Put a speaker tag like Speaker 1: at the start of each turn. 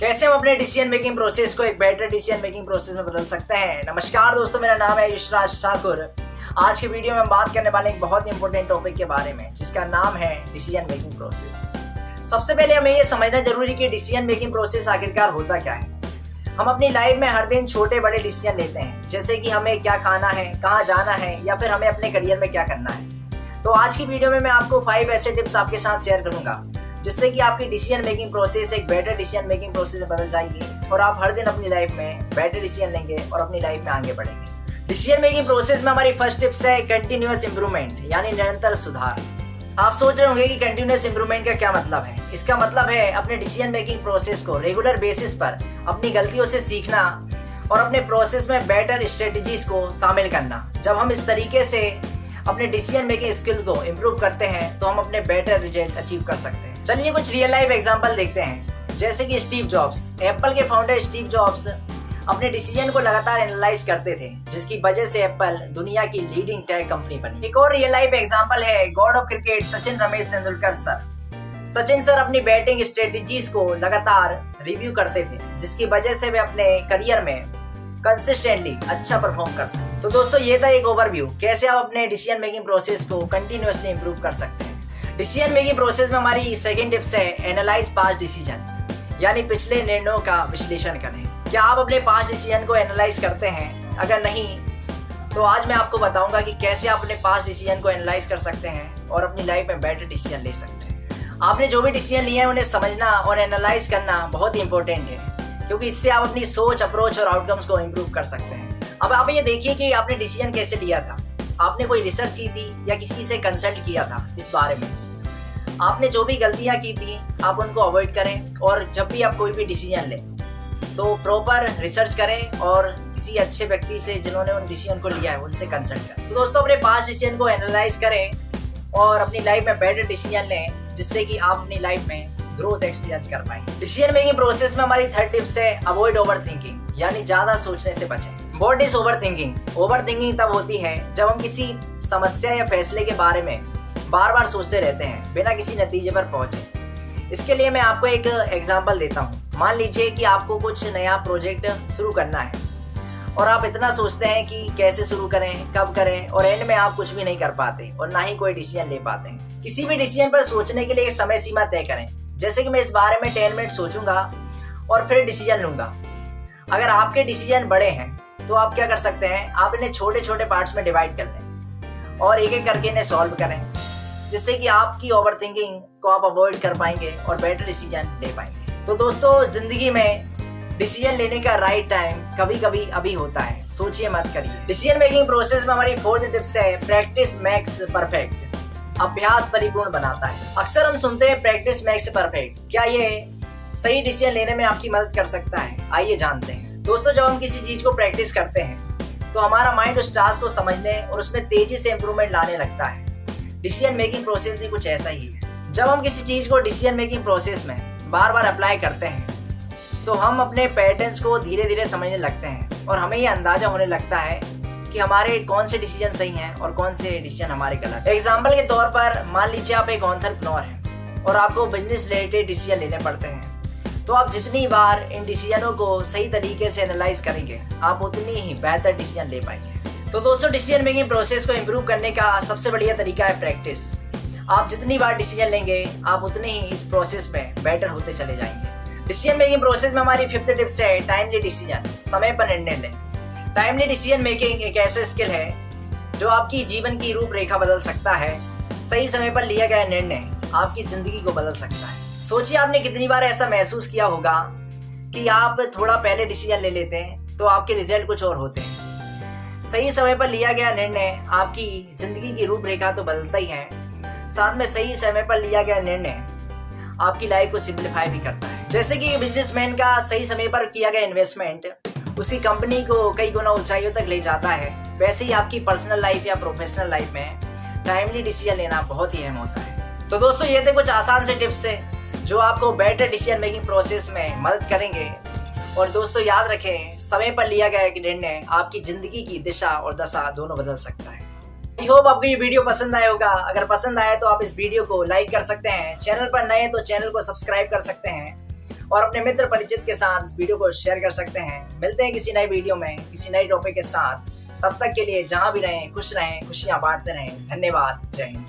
Speaker 1: कैसे हम अपने डिसीजन मेकिंग प्रोसेस को एक बेटर डिसीजन मेकिंग प्रोसेस में बदल सकते हैं। नमस्कार दोस्तों, मेरा नाम है यशराज ठाकुर। आज की वीडियो में हम बात करने वाले एक बहुत इंपॉर्टेंट टॉपिक के बारे में, जिसका नाम है डिसीजन मेकिंग प्रोसेस। सबसे पहले हमें ये समझना जरूरी कि डिसीजन मेकिंग प्रोसेस आखिरकार होता क्या है। हम अपनी लाइफ में हर दिन छोटे बड़े डिसीजन लेते हैं, जैसे कि हमें क्या खाना है, कहाँ जाना है, या फिर हमें अपने करियर में क्या करना है। तो आज की वीडियो में मैं आपको 5 ऐसे टिप्स आपके साथ शेयर करूंगा, जिससे कि आपकी डिसीजन मेकिंग प्रोसेस एक बेटर डिसीजन मेकिंग प्रोसेस में बदल जाएगी और आप हर दिन अपनी लाइफ में बेटर डिसीजन लेंगे और अपनी लाइफ में आगे बढ़ेंगे। डिसीजन मेकिंग प्रोसेस में हमारी फर्स्ट टिप्स है कंटिन्यूअस इंप्रूवमेंट, यानी निरंतर सुधार। आप सोच रहे होंगे कि कंटिन्यूअस इंप्रूवमेंट का क्या मतलब है। इसका मतलब है अपने डिसीजन मेकिंग प्रोसेस को रेगुलर बेसिस पर अपनी गलतियों से सीखना और अपने प्रोसेस में बेटर स्ट्रेटजीज को शामिल करना। जब हम इस तरीके से अपने डिसीजन मेकिंग स्किल को इम्प्रूव करते हैं तो हम अपने बेटर रिजल्ट अचीव कर सकते हैं। चलिए कुछ रियल लाइफ एग्जांपल देखते हैं। जैसे कि स्टीव जॉब्स, एप्पल के फाउंडर स्टीव जॉब्स अपने डिसीजन को लगातार एनालाइज करते थे, जिसकी वजह से एप्पल दुनिया की लीडिंग टेक कंपनी बनी। एक और रियल लाइफ एग्जांपल है God of cricket Sachin Ramesh Tendulkar sir. Sachin sir अपनी बैटिंग स्ट्रेटजीज को लगातार रिव्यू करते थे, जिसकी वजह से वे अपने करियर में कंसिस्टेंटली अच्छा परफॉर्म कर सकते। तो दोस्तों, ये था एक ओवरव्यू कैसे आप अपने डिसीजन मेकिंग प्रोसेस को कंटिन्यूअसली इंप्रूव कर सकते हैं। डिसीजन मेकिंग प्रोसेस में हमारी सेकंड टिप्स है एनालाइज पास्ट डिसीजन, यानी पिछले निर्णयों का विश्लेषण करें। क्या आप अपने पास्ट डिसीजन को एनालाइज करते हैं? अगर नहीं तो आज मैं आपको बताऊंगा कि कैसे आप अपने पास्ट डिसीजन को एनालाइज कर सकते हैं और अपनी लाइफ में बेटर डिसीजन ले सकते हैं। आपने जो भी डिसीजन लिए हैं उन्हें समझना और एनालाइज करना बहुत ही इंपॉर्टेंट है, क्योंकि इससे आप अपनी सोच, अप्रोच और आउटकम्स को इम्प्रूव कर सकते हैं। अब आप ये देखिए कि आपने डिसीजन कैसे लिया था। आपने कोई रिसर्च की थी या किसी से कंसल्ट किया था इस बारे में। आपने जो भी गलतियां की थी आप उनको अवॉइड करें, और जब भी आप कोई भी डिसीजन लें तो प्रॉपर रिसर्च करें और किसी अच्छे व्यक्ति से जिन्होंने उन डिसीजन को लिया है उनसे कंसल्ट करें। तो दोस्तों, अपने पास्ट डिसीजन को एनालाइज करें और अपनी लाइफ में बेटर डिसीजन लें, जिससे कि आप अपनी लाइफ में ग्रोथ एक्सपीरियंस कर पाएंगे। डिसीजन मेकिंग प्रोसेस में हमारी थर्ड टिप्स है अवॉइड ओवरथिंकिंग, यानी ज्यादा सोचने से बचें। What is overthinking? ओवरथिंकिंग तब होती है जब हम किसी समस्या या फैसले के बारे में बार बार सोचते रहते हैं बिना किसी नतीजे पर पहुंचे। इसके लिए मैं आपको एक एग्जांपल देता हूं। मान लीजिए कि आपको कुछ नया प्रोजेक्ट शुरू करना है और आप इतना सोचते हैं कि कैसे शुरू करें, कब करें, और एंड में आप कुछ भी नहीं कर पाते और ना ही कोई डिसीजन ले पाते हैं। किसी भी डिसीजन पर सोचने के लिए एक समय सीमा तय करें, जैसे कि मैं इस बारे में 10 मिनट सोचूंगा और फिर डिसीजन लूंगा। अगर आपके डिसीजन बड़े हैं तो आप क्या कर सकते हैं, आप इन्हें छोटे छोटे पार्ट्स में डिवाइड कर लें और एक एक करके इन्हें सॉल्व करें, जिससे कि आपकी ओवरथिंकिंग को आप अवॉइड कर पाएंगे और बेटर डिसीजन ले पाएंगे। तो दोस्तों, जिंदगी में डिसीजन लेने का राइट टाइम कभी कभी अभी होता है, सोचिए मत करिए। डिसीजन मेकिंग प्रोसेस में हमारी फोर्थ टिप्स है प्रैक्टिस मेक्स परफेक्ट, अभ्यास परिपूर्ण बनाता है। अक्सर हम सुनते हैं प्रैक्टिस मेक्स परफेक्ट। क्या ये सही डिसीजन लेने में आपकी मदद कर सकता है? आइए जानते हैं। दोस्तों, जब हम किसी चीज को प्रैक्टिस करते हैं तो हमारा माइंड उस टास्क को समझने और उसमें तेजी से इंप्रूवमेंट लाने लगता है। डिसीजन मेकिंग प्रोसेस भी कुछ ऐसा ही है। जब हम किसी चीज को डिसीजन मेकिंग प्रोसेस में बार बार अप्लाई करते हैं तो हम अपने पैटर्न्स को धीरे धीरे समझने लगते हैं और हमें ये अंदाजा होने लगता है कि हमारे कौन से डिसीजन सही हैं और कौन से डिसीजन हमारे गलत। एग्जाम्पल के तौर पर मान लीजिए आप एक एंटरप्रेन्योर हैं और आपको बिजनेस रिलेटेड डिसीजन लेने पड़ते हैं, तो आप जितनी बार इन डिसीजनों को सही तरीके से एनालाइज करेंगे आप उतनी ही बेहतर डिसीजन ले पाएंगे। तो दोस्तों, डिसीजन मेकिंग प्रोसेस को इम्प्रूव करने का सबसे बढ़िया तरीका है प्रैक्टिस। आप जितनी बार डिसीजन लेंगे आप उतने ही इस प्रोसेस में बेटर होते चले जाएंगे। डिसीजन मेकिंग प्रोसेस में हमारी फिफ्थ टिप्स है टाइमली डिसीजन, समय पर निर्णय लें। टाइमली डिसीजन मेकिंग एक ऐसा स्किल है जो आपकी जीवन की रूपरेखा बदल सकता है। सही समय पर लिया गया निर्णय आपकी जिंदगी को बदल सकता है। सोचिए, आपने कितनी बार ऐसा महसूस किया होगा कि आप थोड़ा पहले डिसीजन ले लेते हैं तो आपके रिजल्ट कुछ और होते हैं। सही समय पर लिया गया निर्णय आपकी जिंदगी की रूपरेखा तो बदलता ही है, साथ में सही समय पर लिया गया निर्णय आपकी लाइफ को सिंप्लीफाई भी करता है। जैसे कि बिजनेसमैन का सही समय पर किया गया इन्वेस्टमेंट उसी कंपनी को कई गुना ऊंचाइयों तक ले जाता है, वैसे ही आपकी पर्सनल लाइफ या प्रोफेशनल लाइफ में टाइमली डिसीजन लेना बहुत ही अहम होता है। तो दोस्तों, ये थे कुछ आसान से टिप्स है जो आपको बेटर डिसीजन मेकिंग प्रोसेस में मदद करेंगे। और दोस्तों, याद रखें, समय पर लिया गया निर्णय आपकी जिंदगी की दिशा और दशा दोनों बदल सकता है। आई होप आपको ये वीडियो पसंद आया होगा। अगर पसंद आए तो आप इस वीडियो को लाइक कर सकते हैं। चैनल पर नए तो चैनल को सब्सक्राइब कर सकते हैं और अपने मित्र परिचित के साथ इस वीडियो को शेयर कर सकते हैं। मिलते हैं किसी नई वीडियो में किसी नई टॉपिक के साथ। तब तक के लिए जहां भी रहें खुश रहें, खुशियां बांटते रहें। धन्यवाद। जय हिंद।